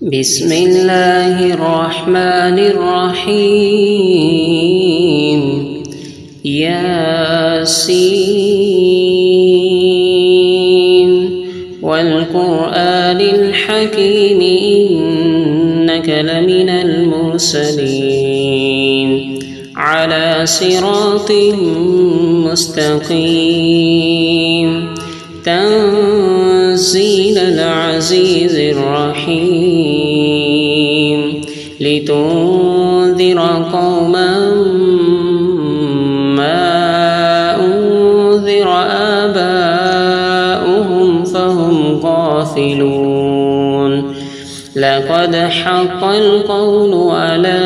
بسم الله الرحمن الرحيم ياسين والقرآن الحكيم إنك لمن المرسلين على صراط مستقيم تنزيل العزيز الرحيم لتنذر قوما ما أنذر آباؤهم فهم غافلون لقد حق القول على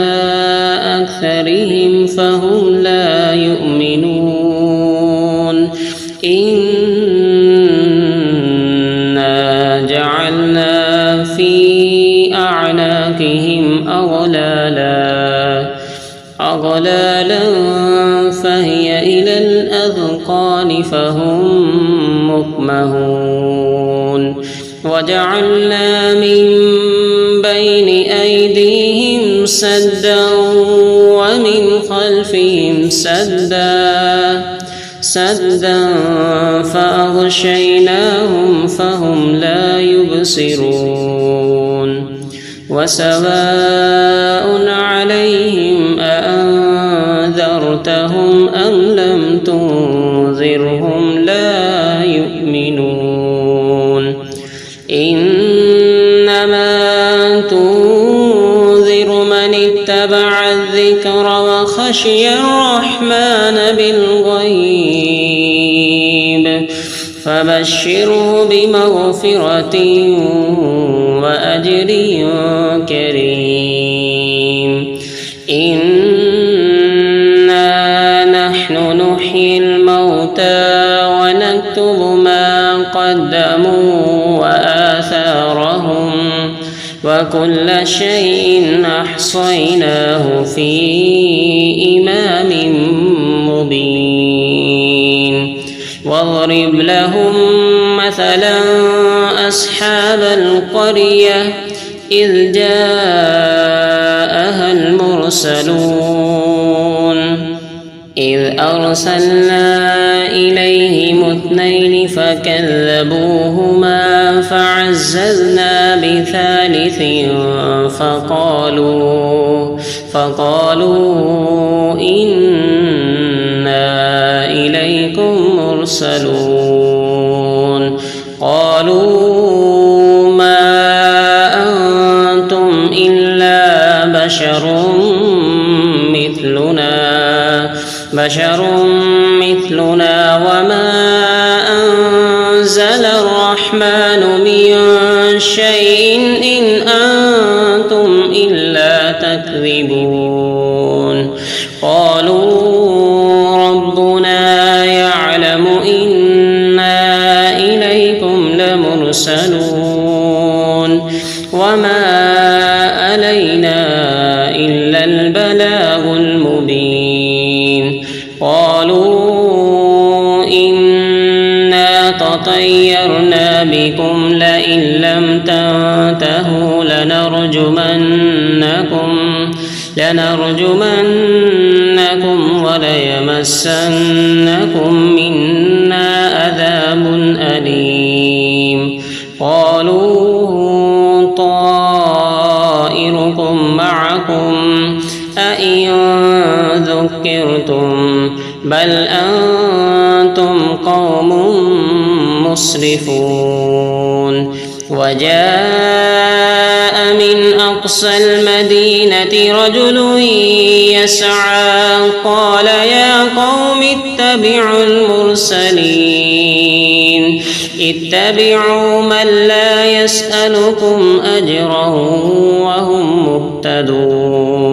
أكثرهم فهم لا يؤمنون إنا جعلنا في أعناقهم أغلالا فهي إلى الأذقان فهم مقمحون وجعلنا من بين أيديهم سدا ومن خلفهم سدا فأغشيناهم فهم لا يبصرون وسواء عليهم أأنذرتهم أم لم تنذرهم لا يؤمنون إنما تنذر من اتبع الذكر وخشي الرحمن بالغيب فبشره بمغفرة وأجر كريم إنا نحن نحيي الموتى ونكتب ما قدموا وآثارهم وكل شيء أحصيناه في إمام مبين واضرب لهم مثلا أصحاب القرية إذ جاءها المرسلون إذ أرسلنا إليهم اثنين فكذبوهما فعززنا بثالث فقالوا إنا إليكم مرسلون قالوا ما أنتم إلا بشر مثلنا وما أنزل الرحمن من شيء إن أنتم إلا تكذبون قالوا ربنا يعلم إنا إليكم لمرسلون وما علينا إلا البلاغ المبين قالوا إنا تطيرنا بكم لئن لم تنتهوا لنرجمنكم وليمسنكم منا عذاب أليم قالوا طائركم معكم أئن ذكرتم بل أنتم قوم مسرفون وجاء من أقصى المدينة رجل يسعى قال يا قوم اتبعوا المرسلين اتبعوا من لا يسألكم أجرا وهم مهتدون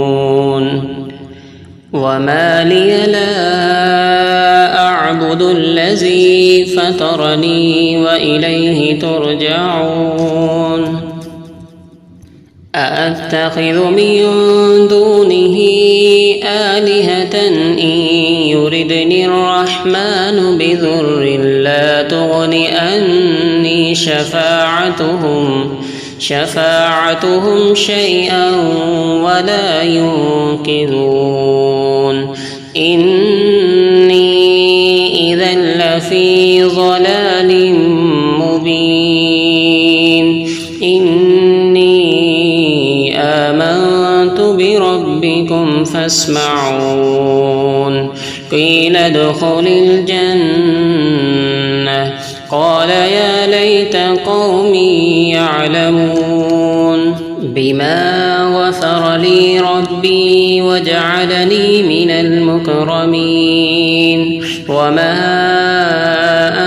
وما لي لا أعبد الذي فطرني وإليه ترجعون أأتخذ من دونه آلهة إن يردني الرحمن بضر لا تغن عني شفاعتهم شفاعتهم شيئا ولا ينقذون إني إذا لفي ضلال مبين إني آمنت بربكم فاسمعون قيل ادخل الجنة قال يا ليت قومي يعلمون بما غفر لي ربي وجعلني من المكرمين وما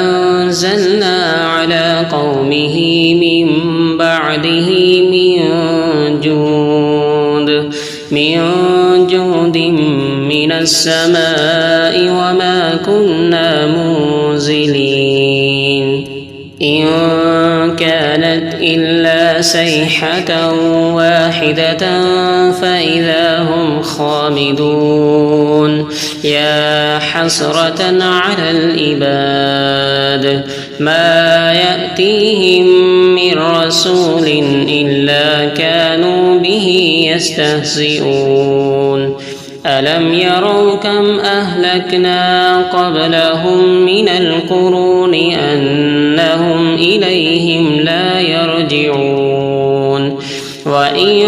أنزلنا على قومه من بعده من جود من السماء وما كنا منزلين إن كانت إلا صيحة واحدة فإذا هم خامدون يا حسرة على العباد ما يأتيهم من رسول إلا كانوا به يستهزئون ألم يروا كم أهلكنا قبلهم من القرون أنهم إليهم لا يرجعون وإن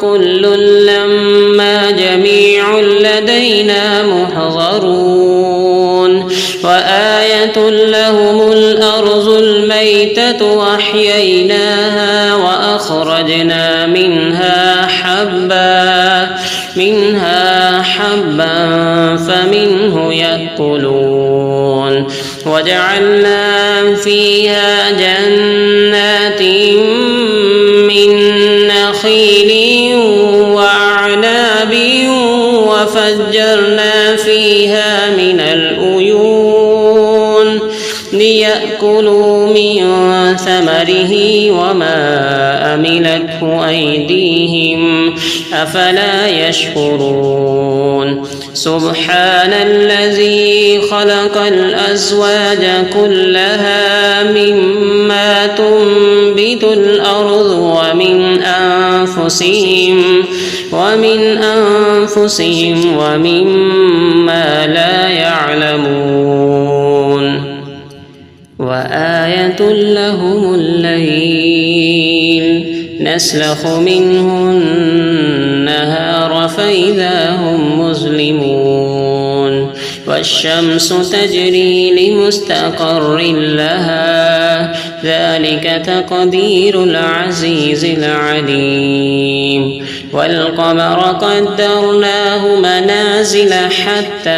كل لما جميع لدينا محضرون وآية لهم الأرض الميتة وأحييناها وأخرجنا منها حبا فمنه يأكلون وجعلنا فيها جنات من نخيل وأعناب وفجرنا فيها من العيون ليأكلوا من ثمره وما أملته أيديهم أفلا يشكرون سبحان الذي خلق الأزواج كلها مما تنبت الأرض ومن أنفسهم ومما لا يعلمون وآية لهم الليل نسلخ منه النهار فإذا هم مظلمون والشمس تجري لمستقر لها ذلك تقدير العزيز العليم والقمر قدرناه منازل حتى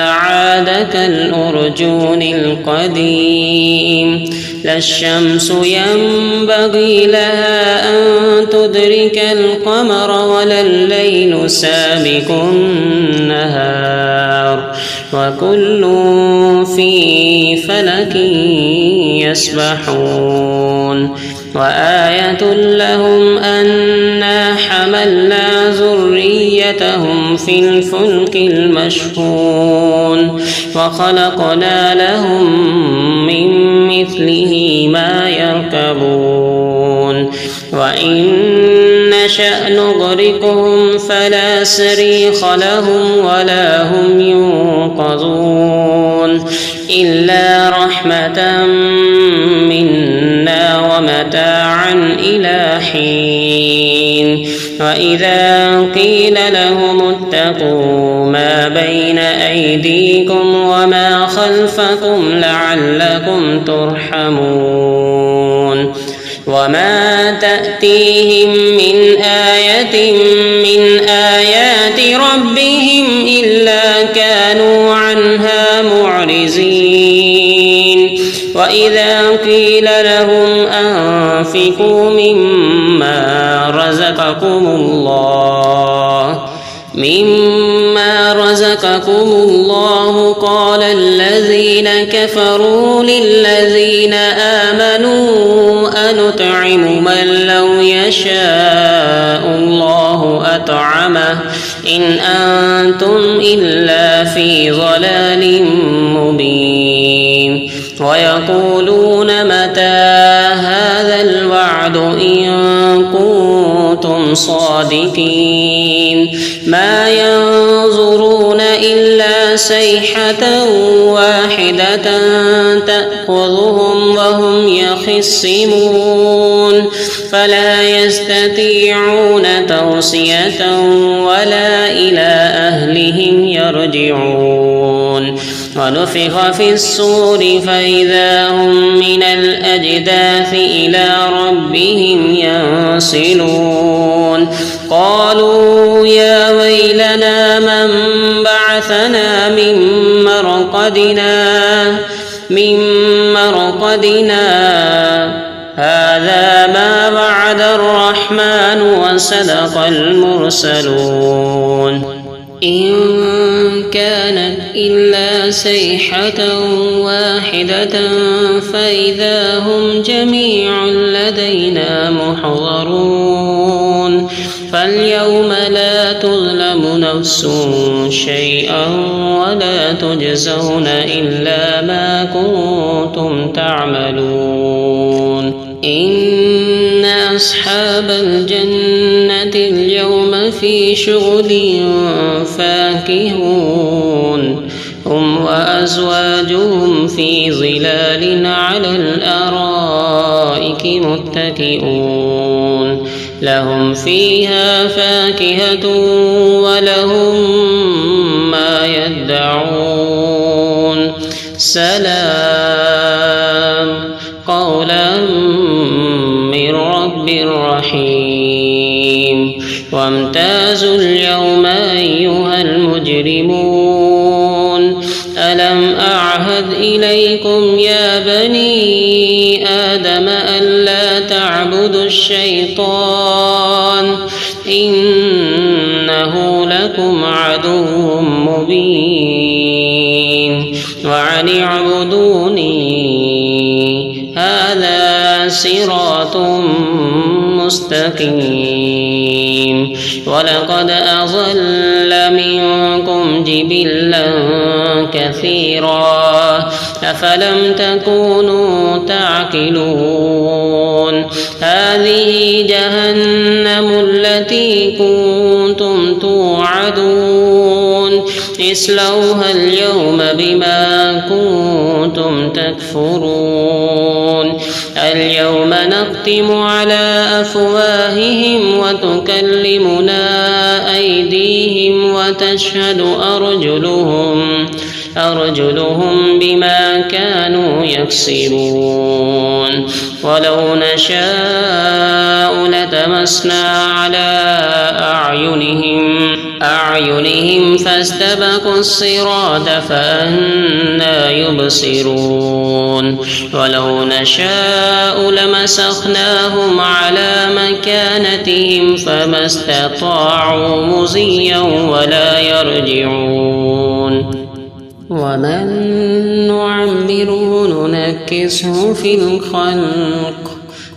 عاد كالأرجون القديم لا الشمس ينبغي لها أن تدرك القمر ولا الليل سابق النهار وكل في فلك يسبحون وآية لهم أنا حملنا ذريتهم في الفلك المشحون وخلقنا لهم من مثله ما يركبون وإن نشأ نغرقهم فلا صريخ لهم ولا هم ينقذون إلا رحمة منا ومتاعا إلى حين وإذا قيل لهم اتقوا ما بين أيديكم وما خلفكم لعلكم ترحمون وما تأتيهم من آية من آيات ربهم إلا كانوا عنها معرضين وإذا قيل لهم أنفقوا مما رزقكم الله قال الذين كفروا للذين آمنوا أنطعم من لو يشاء الله أطعمه إن أنتم إلا في ضلال مبين ويقولون متى هذا الوعد بعد إن كنتم صادقين ما ينظرون إلا صيحة واحدة تأخذهم وهم يخصمون فلا يستطيعون توصية ولا إلى أهلهم يرجعون ونفخ في الصور فإذا هم من الأجداث إلى ربهم ينسلون قالوا يا ويلنا من بعثنا من مرقدنا هذا ما وعد الرحمن وصدق المرسلون إن كانت إلا صيحة واحدة فإذا هم جميع لدينا محضرون فاليوم لا تظلم نفس شيئا ولا تجزون إلا ما كنتم تعملون إن أصحاب الجنة اليوم في شغل فاكهون هم وأزواجهم في ظلال على الأرائك متكئون لهم فيها فاكهة ولهم ما يدعون سلام قولا من رب رحيم وامتازوا اليوم أيها المجرمون ألم أعهد إليكم يا بني آدم ألا تعبدوا الشيطان إنه لكم عدو مبين وأن اعبدوني هذا صراط مستقيم ولقد أضل منكم جبلا كثيرا أفلم تكونوا تعقلون هذه جهنم التي كنتم توعدون اصلوها اليوم بما كنتم تكفرون اليوم نختم على أفواههم وتكلمنا أيديهم وتشهد أرجلهم بما كانوا يكسبون ولو نشاء لتمسنا على أعينهم فاستبقوا الصراط فأنى يبصرون ولو نشاء لمسخناهم على مكانتهم فما استطاعوا مضيا ولا يرجعون ومن نعمره ننكسه في الخلق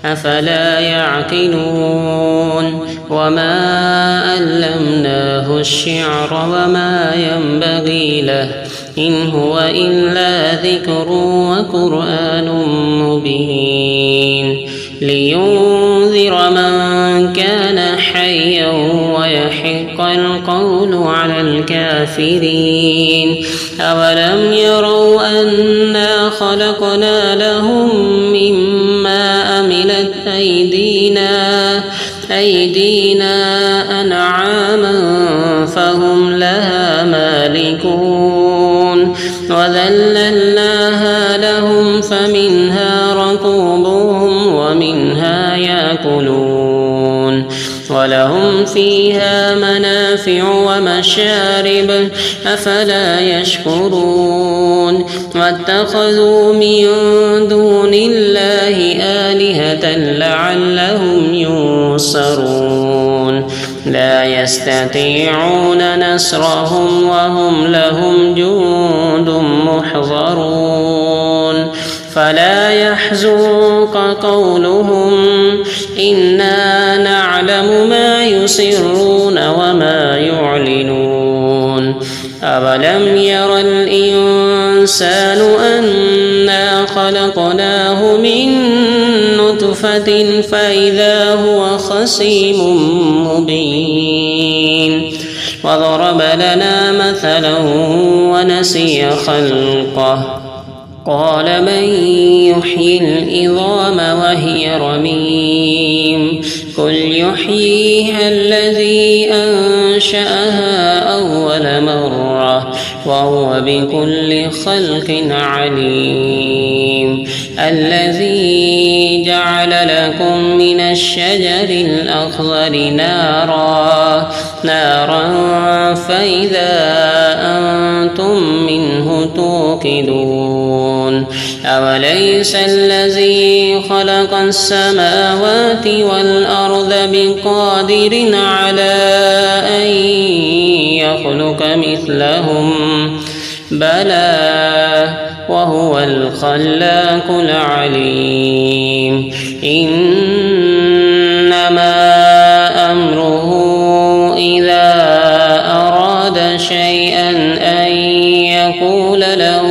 أفلا يعقلون وما علمناه الشعر وما ينبغي له إن هو إلا ذكر وقرآن مبين لينذر من كان حيا ويحق القول على الكافرين أولم يروا أنا خلقنا لهم مما عملت أيدينا أنعاما فهم لها مالكون وذللناها لهم فمنها ركوبهم ومنها يأكلون ولهم فيها منافع ومشارب أفلا يشكرون واتخذوا من دون الله آلهة لعلهم ينصرون لا يستطيعون نصرهم وهم لهم جند محضرون فلا يحزنك قولهم إنا نعلم ما يسرون وما يعلنون أولم ير الإنسان أنا خلقناه من نطفة نطفة فإذا هو خصيم مبين وضرب لنا مثلا ونسي خلقه قال من يحيي العظام وهي رميم قل يحييها الذي أنشأها أول مرة وهو بكل خلق عليم الذي جعل لكم من الشجر الأخضر نارا فإذا أنتم منه توقدون أوليس الذي خلق السماوات والأرض بقادر على أن يخلق مثلهم بلى وهو الخلاق العليم إنما أمره إذا أراد شيئا أن يقول له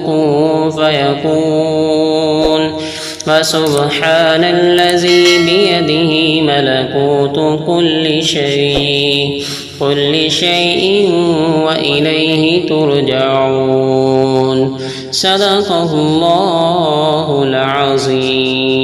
كن فيكون فسبحان الذي بيده ملكوت كل شيء وإليه ترجعون صدق الله العظيم.